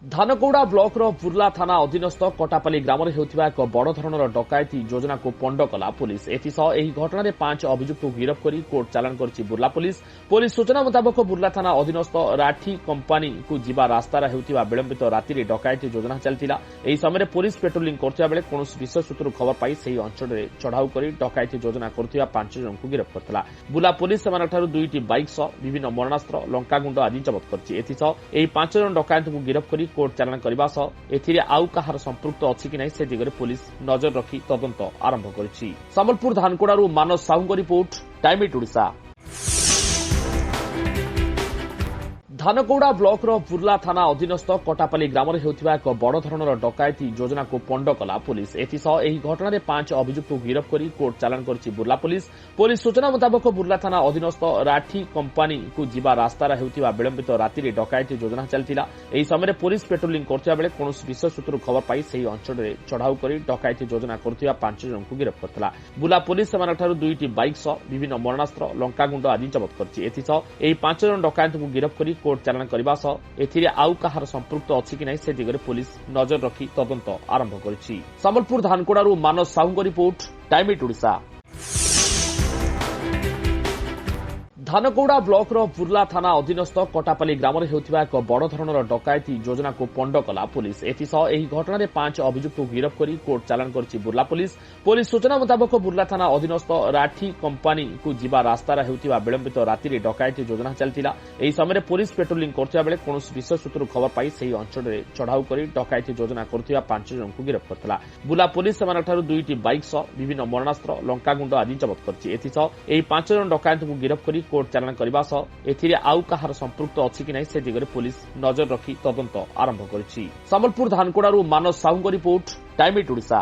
ଧାନକୌଡ଼ା ବ୍ଲକର ବୁର୍ଲା ଥାନା ଅଧୀନସ୍ଥ କଟାପାଲି ଗ୍ରାମରେ ହେଉଥିବା ଏକ ବଡ଼ ଧରଣର ଡକାୟତି ଯୋଜନାକୁ ପଣ୍ଡ କଲା ପୁଲିସ୍। ଏଥିସହ ଏହି ଘଟଣାରେ 5 ଅଭିଯୁକ୍ତଙ୍କୁ ଗିରଫ କରି କୋର୍ଟ ଚାଲାଣ କରିଛି ବୁର୍ଲା ପୁଲିସ୍। ପୁଲିସ୍ ସୂଚନା ମୁତାବକ ବୁର୍ଲା ଥାନା ଅଧୀନସ୍ଥ ରାଠି କମ୍ପାନୀକୁ ଯିବା ରାସ୍ତାରେ ହେଉଥିବା ବିଳମ୍ବିତ ରାତିରେ ଡକାୟତି ଯୋଜନା ଚାଲିଥିଲା। ଏହି ସମୟରେ ପୁଲିସ୍ ପେଟ୍ରୋଲିଂ କରୁଥିବା ବେଳେ କୌଣସି ବିଶେଷ ସୂତ୍ରରୁ ଖବର ପାଇ ସେହି ଅଞ୍ଚଳରେ ଚଢ଼ାଉ କରି ଡକାୟତି ଯୋଜନା କରୁଥିବା 5 ଜଣଙ୍କୁ ଗିରଫ କରିଥିଲା। ବୁର୍ଲା ପୁଲିସ୍ ସେମାନଙ୍କଠାରୁ 2ଟି ବାଇକ୍ ସହ ବିଭିନ୍ନ ମରଣାସ୍ତ୍ର, ଲଙ୍କାଗୁଣ୍ଡ ଆଦି ଜବତ କରିଛି। ଏଥିସହ ଏହି 5 ଜଣ ଡକାୟତଙ୍କୁ ଗିରଫ କରି କୋର୍ଟ ଚାଲାଣ କରିବା ସହ ଏଥିରେ ଆଉ କାହାର ସମ୍ପୃକ୍ତ ଅଛି କି ନାହିଁ ସେ ଦିଗରେ ପୁଲିସ୍ ନଜର ରଖି ତଦନ୍ତ ଆରମ୍ଭ କରିଛି। ସମ୍ବଲପୁର ଧାନକୋଡ଼ାରୁ ମାନସ ସାହୁଙ୍କ ରିପୋର୍ଟ, ଟାଇମ୍ 8 ଓଡ଼ିଶା। ଧାନକୌଡ଼ା ବ୍ଲକର ବୁର୍ଲା ଥାନା ଅଧୀନସ୍ଥ କଟାପାଲି ଗ୍ରାମରେ ହେଉଥିବା ଏକ ବଡ଼ ଧରଣର ଡକାୟତି ଯୋଜନାକୁ ପଣ୍ଡ କଲା ପୁଲିସ୍। ଏଥିସହ ଏହି ଘଟଣାରେ 5 ଅଭିଯୁକ୍ତଙ୍କୁ ଗିରଫ କରି କୋର୍ଟ ଚାଲାଣ କରିଛି ବୁର୍ଲା ପୁଲିସ୍। ପୁଲିସ୍ ସୂଚନା ମୁତାବକ ବୁର୍ଲା ଥାନା ଅଧୀନସ୍ଥ ରାଠି କମ୍ପାନୀକୁ ଯିବା ରାସ୍ତାରେ ହେଉଥିବା ବିଳମ୍ବିତ ରାତିରେ ଡକାୟତି ଯୋଜନା ଚାଲିଥିଲା। ଏହି ସମୟରେ ପୁଲିସ୍ ପେଟ୍ରୋଲିଂ କରୁଥିବା ବେଳେ କୌଣସି ବିଶେଷ ସୂତ୍ରରୁ ଖବର ପାଇ ସେହି ଅଞ୍ଚଳରେ ଚଢ଼ାଉ କରି ଡକାୟତି ଯୋଜନା କରୁଥିବା 5 ଜଣଙ୍କୁ ଗିରଫ କରିଥିଲା। ବୁର୍ଲା ପୁଲିସ୍ ସେମାନଙ୍କଠାରୁ 2ଟି ବାଇକ୍ ସହ ବିଭିନ୍ନ ମରଣାସ୍ତ୍ର, ଲଙ୍କାଗୁଣ୍ଡ ଆଦି ଜବତ କରିଛି। ଏଥିସହ ଏହି 5 ଜଣ ଡକାୟତଙ୍କୁ ଗିରଫ କରି କୋର୍ଟ ଚାଲାଣ କରିବା ସହ ଏଥିରେ ଆଉ କାହାର ସମ୍ପୃକ୍ତ ଅଛି କି ନାହିଁ ସେ ଦିଗରେ ପୁଲିସ୍ ନଜର ରଖି ତଦନ୍ତ ଆରମ୍ଭ କରିଛି। ସମ୍ବଲପୁର ଧାନକୋଡ଼ାରୁ ମାନସ ସାହୁଙ୍କ ରିପୋର୍ଟ, ଟାଇମ୍ 8 ଓଡ଼ିଶା। ଧାନକୌଡ଼ା ବ୍ଲକର ବୁର୍ଲା ଥାନା ଅଧୀନସ୍ଥ କଟାପାଲି ଗ୍ରାମରେ ହେଉଥିବା ଏକ ବଡ଼ ଧରଣର ଡକାୟତି ଯୋଜନାକୁ ପଣ୍ଡ କଲା ପୁଲିସ୍। ଏଥିସହ ଏହି ଘଟଣାରେ 5 ଅଭିଯୁକ୍ତଙ୍କୁ ଗିରଫ କରି କୋର୍ଟ ଚାଲାଣ କରିଛି ବୁର୍ଲା ପୁଲିସ୍। ପୁଲିସ୍ ସୂଚନା ମୁତାବକ ବୁର୍ଲା ଥାନା ଅଧୀନସ୍ଥ ରାଠି କମ୍ପାନୀକୁ ଯିବା ରାସ୍ତାରେ ହେଉଥିବା ବିଳମ୍ବିତ ରାତିରେ ଡକାୟତି ଯୋଜନା ଚାଲିଥିଲା। ଏହି ସମୟରେ ପୁଲିସ୍ ପେଟ୍ରୋଲିଂ କରୁଥିବା ବେଳେ କୌଣସି ବିଶେଷ ସୂତ୍ରରୁ ଖବର ପାଇ ସେହି ଅଞ୍ଚଳରେ ଚଢ଼ାଉ କରି ଡକାୟତି ଯୋଜନା କରୁଥିବା 5 ଜଣଙ୍କୁ ଗିରଫ କରିଥିଲା। ବୁର୍ଲା ପୁଲିସ୍ ସେମାନଙ୍କଠାରୁ 2ଟି ବାଇକ୍ ସହ ବିଭିନ୍ନ ମରଣାସ୍ତ୍ର, ଲଙ୍କାଗୁଣ୍ଡ ଆଦି ଜବତ କରିଛି। ଏଥିସହ ଏହି 5 ଜଣ ଡକାୟତଙ୍କୁ ଗିରଫ କରି କୋର୍ଟ ଚାଲାଣ କରିବା ସହ ଏଥିରେ ଆଉ କାହାର ସମ୍ପୃକ୍ତ ଅଛି କି ନାହିଁ ସେ ଦିଗରେ ପୁଲିସ୍ ନଜର ରଖି ତଦନ୍ତ ଆରମ୍ଭ କରିଛି। ସମ୍ବଲପୁର ଧାନକୋଡ଼ାରୁ ମାନସ ସାହୁଙ୍କ ରିପୋର୍ଟ, ଟାଇମ୍ 8 ଓଡ଼ିଶା।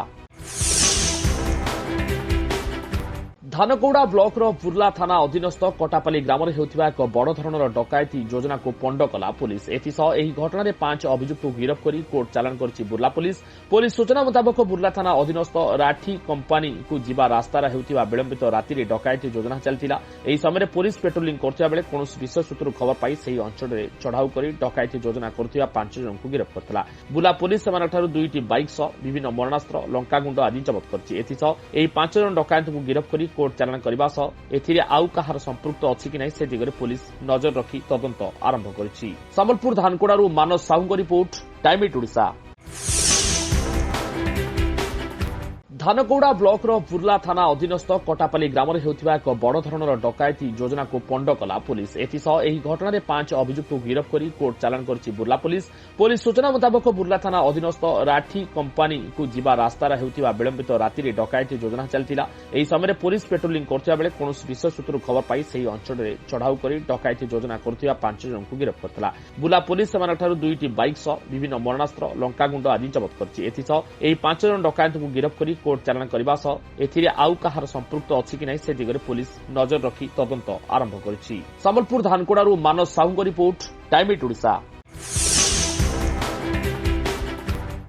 ଧାନକୌଡ଼ା ବ୍ଲକର ବୁର୍ଲା ଥାନା ଅଧୀନସ୍ଥ କଟାପାଲି ଗ୍ରାମରେ ହେଉଥିବା ଏକ ବଡ଼ ଧରଣର ଡକାୟତି ଯୋଜନାକୁ ପଣ୍ଡ କଲା ପୁଲିସ୍। ଏଥିସହ ଏହି ଘଟଣାରେ 5 ଅଭିଯୁକ୍ତଙ୍କୁ ଗିରଫ କରି କୋର୍ଟ ଚାଲାଣ କରିଛି ବୁର୍ଲା ପୁଲିସ୍। ପୁଲିସ୍ ସୂଚନା ମୁତାବକ ବୁର୍ଲା ଥାନା ଅଧୀନସ୍ଥ ରାଠି କମ୍ପାନୀକୁ ଯିବା ରାସ୍ତାରେ ହେଉଥିବା ବିଳମ୍ବିତ ରାତିରେ ଡକାୟତି ଯୋଜନା ଚାଲିଥିଲା। ଏହି ସମୟରେ ପୁଲିସ୍ ପେଟ୍ରୋଲିଂ କରୁଥିବା ବେଳେ କୌଣସି ବିଶେଷ ସୂତ୍ରରୁ ଖବର ପାଇ ସେହି ଅଞ୍ଚଳରେ ଚଢ଼ାଉ କରି ଡକାୟତି ଯୋଜନା କରୁଥିବା 5 ଜଣଙ୍କୁ ଗିରଫ କରିଥିଲା। ବୁର୍ଲା ପୁଲିସ୍ ସେମାନଙ୍କଠାରୁ 2ଟି ବାଇକ୍ ସହ ବିଭିନ୍ନ ମରଣାସ୍ତ୍ର, ଲଙ୍କାଗୁଣ୍ଡ ଆଦି ଜବତ କରିଛି। ଏଥିସହ ଏହି 5 ଜଣ ଡକାୟତଙ୍କୁ ଗିରଫ କରି କୋର୍ଟ ଚାଲାଣ କରିବା ସହ ଏଥିରେ ଆଉ କାହାର ସମ୍ପୃକ୍ତ ଅଛି କି ନାହିଁ ସେ ଦିଗରେ ପୁଲିସ୍ ନଜର ରଖି ତଦନ୍ତ ଆରମ୍ଭ କରିଛି। ସମ୍ବଲପୁର ଧାନକୋଡ଼ାରୁ ମାନସ ସାହୁଙ୍କ ରିପୋର୍ଟ, ଟାଇମ୍ 8 ଓଡ଼ିଶା। ଧାନକୌଡ଼ା ବ୍ଲକର ବୁର୍ଲା ଥାନା ଅଧୀନସ୍ଥ କଟାପାଲି ଗ୍ରାମରେ ହେଉଥିବା ଏକ ବଡ଼ ଧରଣର ଡକାୟତି ଯୋଜନାକୁ ପଣ୍ଡ କଲା ପୁଲିସ୍। ଏଥିସହ ଏହି ଘଟଣାରେ 5 ଅଭିଯୁକ୍ତଙ୍କୁ ଗିରଫ କରି କୋର୍ଟ ଚାଲାଣ କରିଛି ବୁର୍ଲା ପୁଲିସ୍। ପୁଲିସ୍ ସୂଚନା ମୁତାବକ ବୁର୍ଲା ଥାନା ଅଧୀନସ୍ଥ ରାଠି କମ୍ପାନୀକୁ ଯିବା ରାସ୍ତାରେ ହେଉଥିବା ବିଳମ୍ବିତ ରାତିରେ ଡକାୟତି ଯୋଜନା ଚାଲିଥିଲା। ଏହି ସମୟରେ ପୁଲିସ୍ ପେଟ୍ରୋଲିଂ କରୁଥିବା ବେଳେ କୌଣସି ବିଶେଷ ସୂତ୍ରରୁ ଖବର ପାଇ ସେହି ଅଞ୍ଚଳରେ ଚଢ଼ାଉ କରି ଡକାୟତି ଯୋଜନା କରୁଥିବା 5 ଜଣଙ୍କୁ ଗିରଫ କରିଥିଲା। ବୁର୍ଲା ପୁଲିସ୍ ସେମାନଙ୍କଠାରୁ 2ଟି ବାଇକ୍ ସହ ବିଭିନ୍ନ ମରଣାସ୍ତ୍ର, ଲଙ୍କାଗୁଣ୍ଡ ଆଦି ଜବତ କରିଛି। ଏଥିସହ ଏହି 5 ଜଣ ଡକାୟତଙ୍କୁ ଗିରଫ କରି କୋର୍ଟ ଚାଲାଣ କରିବା ସହ ଏଥିରେ ଆଉ କାହାର ସମ୍ପୃକ୍ତ ଅଛି କି ନାହିଁ ସେ ଦିଗରେ ପୁଲିସ୍ ନଜର ରଖି ତଦନ୍ତ ଆରମ୍ଭ କରିଛି। ସମ୍ବଲପୁର ଧାନକୋଡ଼ାରୁ ମାନସ ସାହୁଙ୍କ ରିପୋର୍ଟ, ଟାଇମ୍ 8 ଓଡ଼ିଶା।